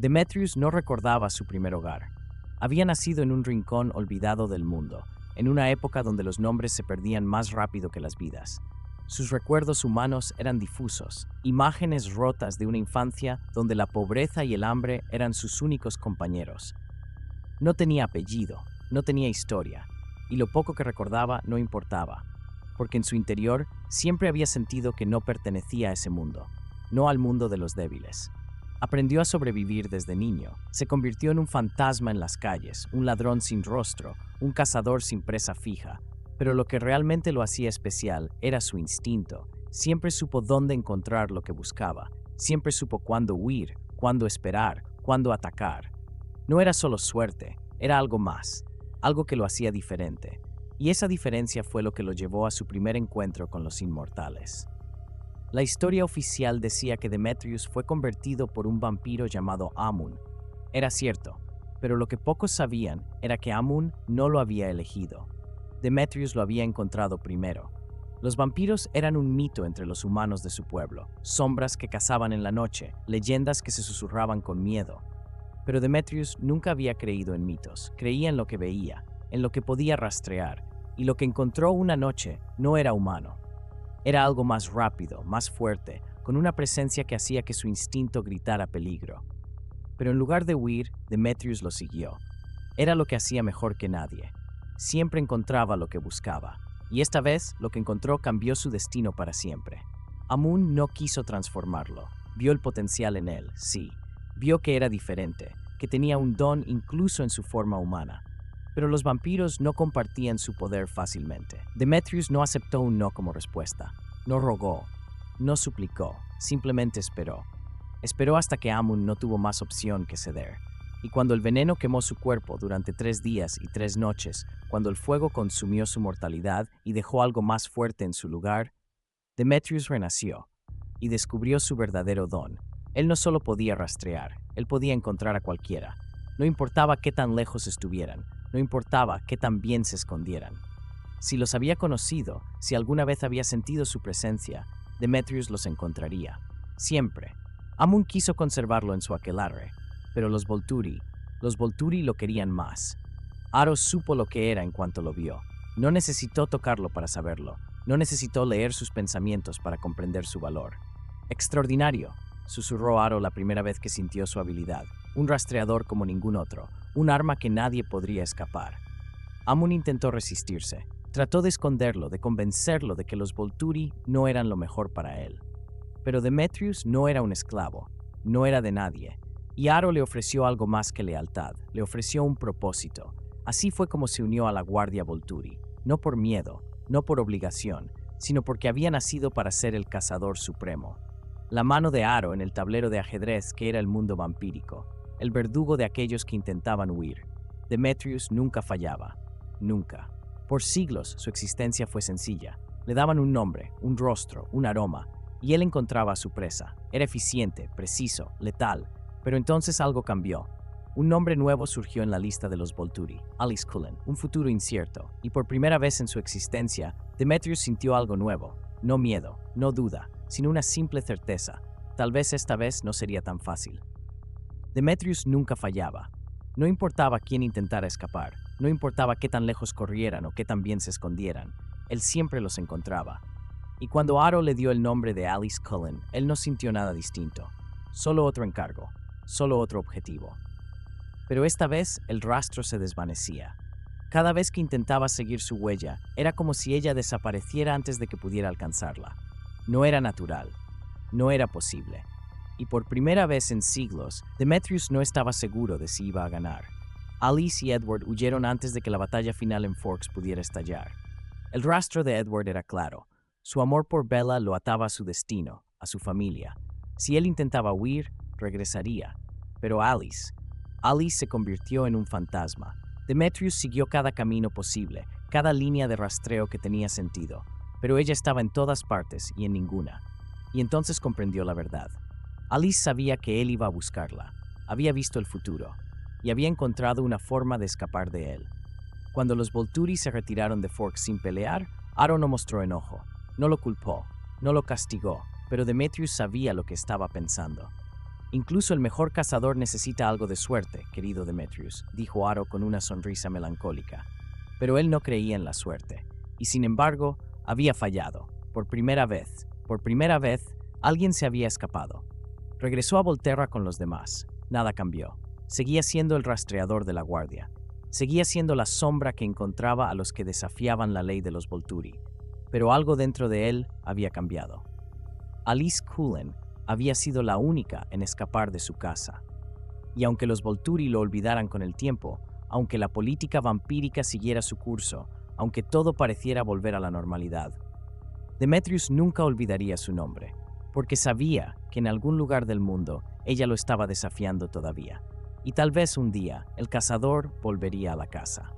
Demetrius no recordaba su primer hogar. Había nacido en un rincón olvidado del mundo, en una época donde los nombres se perdían más rápido que las vidas. Sus recuerdos humanos eran difusos, imágenes rotas de una infancia donde la pobreza y el hambre eran sus únicos compañeros. No tenía apellido, no tenía historia, y lo poco que recordaba no importaba, porque en su interior siempre había sentido que no pertenecía a ese mundo, no al mundo de los débiles. Aprendió a sobrevivir desde niño, se convirtió en un fantasma en las calles, un ladrón sin rostro, un cazador sin presa fija, pero lo que realmente lo hacía especial era su instinto. Siempre supo dónde encontrar lo que buscaba, siempre supo cuándo huir, cuándo esperar, cuándo atacar. No era solo suerte, era algo más, algo que lo hacía diferente, y esa diferencia fue lo que lo llevó a su primer encuentro con los inmortales. La historia oficial decía que Demetrius fue convertido por un vampiro llamado Amun. Era cierto, pero lo que pocos sabían era que Amun no lo había elegido. Demetrius lo había encontrado primero. Los vampiros eran un mito entre los humanos de su pueblo, sombras que cazaban en la noche, leyendas que se susurraban con miedo. Pero Demetrius nunca había creído en mitos, creía en lo que veía, en lo que podía rastrear, y lo que encontró una noche no era humano. Era algo más rápido, más fuerte, con una presencia que hacía que su instinto gritara peligro. Pero en lugar de huir, Demetrius lo siguió. Era lo que hacía mejor que nadie. Siempre encontraba lo que buscaba, y esta vez lo que encontró cambió su destino para siempre. Amun no quiso transformarlo. Vio el potencial en él, sí. Vio que era diferente, que tenía un don incluso en su forma humana. Pero los vampiros no compartían su poder fácilmente. Demetrius no aceptó un no como respuesta. No rogó, no suplicó, simplemente esperó. Esperó hasta que Amun no tuvo más opción que ceder. Y cuando el veneno quemó su cuerpo durante 3 días y 3 noches, cuando el fuego consumió su mortalidad y dejó algo más fuerte en su lugar, Demetrius renació y descubrió su verdadero don. Él no solo podía rastrear, él podía encontrar a cualquiera. No importaba qué tan lejos estuvieran, no importaba qué tan bien se escondieran. Si los había conocido, si alguna vez había sentido su presencia, Demetrius los encontraría. Siempre. Amun quiso conservarlo en su aquelarre, pero los Volturi lo querían más. Aro supo lo que era en cuanto lo vio. No necesitó tocarlo para saberlo. No necesitó leer sus pensamientos para comprender su valor. Extraordinario, susurró Aro la primera vez que sintió su habilidad. Un rastreador como ningún otro, un arma que nadie podría escapar. Amun intentó resistirse. Trató de esconderlo, de convencerlo de que los Volturi no eran lo mejor para él. Pero Demetrius no era un esclavo, no era de nadie. Y Aro le ofreció algo más que lealtad, le ofreció un propósito. Así fue como se unió a la Guardia Volturi, no por miedo, no por obligación, sino porque había nacido para ser el cazador supremo. La mano de Aro en el tablero de ajedrez que era el mundo vampírico, el verdugo de aquellos que intentaban huir. Demetrius nunca fallaba, nunca. Por siglos su existencia fue sencilla. Le daban un nombre, un rostro, un aroma, y él encontraba a su presa. Era eficiente, preciso, letal. Pero entonces algo cambió. Un nombre nuevo surgió en la lista de los Volturi, Alice Cullen, un futuro incierto, y por primera vez en su existencia, Demetrius sintió algo nuevo. No miedo, no duda, sino una simple certeza. Tal vez esta vez no sería tan fácil. Demetrius nunca fallaba. No importaba quién intentara escapar, no importaba qué tan lejos corrieran o qué tan bien se escondieran, él siempre los encontraba. Y cuando Aro le dio el nombre de Alice Cullen, él no sintió nada distinto. Solo otro encargo, solo otro objetivo. Pero esta vez el rastro se desvanecía. Cada vez que intentaba seguir su huella, era como si ella desapareciera antes de que pudiera alcanzarla. No era natural, no era posible. Y por primera vez en siglos, Demetrius no estaba seguro de si iba a ganar. Alice y Edward huyeron antes de que la batalla final en Forks pudiera estallar. El rastro de Edward era claro. Su amor por Bella lo ataba a su destino, a su familia. Si él intentaba huir, regresaría. Pero Alice se convirtió en un fantasma. Demetrius siguió cada camino posible, cada línea de rastreo que tenía sentido, pero ella estaba en todas partes y en ninguna. Y entonces comprendió la verdad. Alice sabía que él iba a buscarla, había visto el futuro, y había encontrado una forma de escapar de él. Cuando los Volturi se retiraron de Forks sin pelear, Aro no mostró enojo, no lo culpó, no lo castigó, pero Demetrius sabía lo que estaba pensando. Incluso el mejor cazador necesita algo de suerte, querido Demetrius, dijo Aro con una sonrisa melancólica. Pero él no creía en la suerte, y sin embargo, había fallado. Por primera vez, alguien se había escapado. Regresó a Volterra con los demás. Nada cambió. Seguía siendo el rastreador de la guardia. Seguía siendo la sombra que encontraba a los que desafiaban la ley de los Volturi. Pero algo dentro de él había cambiado. Alice Cullen había sido la única en escapar de su casa. Y aunque los Volturi lo olvidaran con el tiempo, aunque la política vampírica siguiera su curso, aunque todo pareciera volver a la normalidad, Demetrius nunca olvidaría su nombre, porque sabía que en algún lugar del mundo ella lo estaba desafiando todavía. Y tal vez un día el cazador volvería a la casa.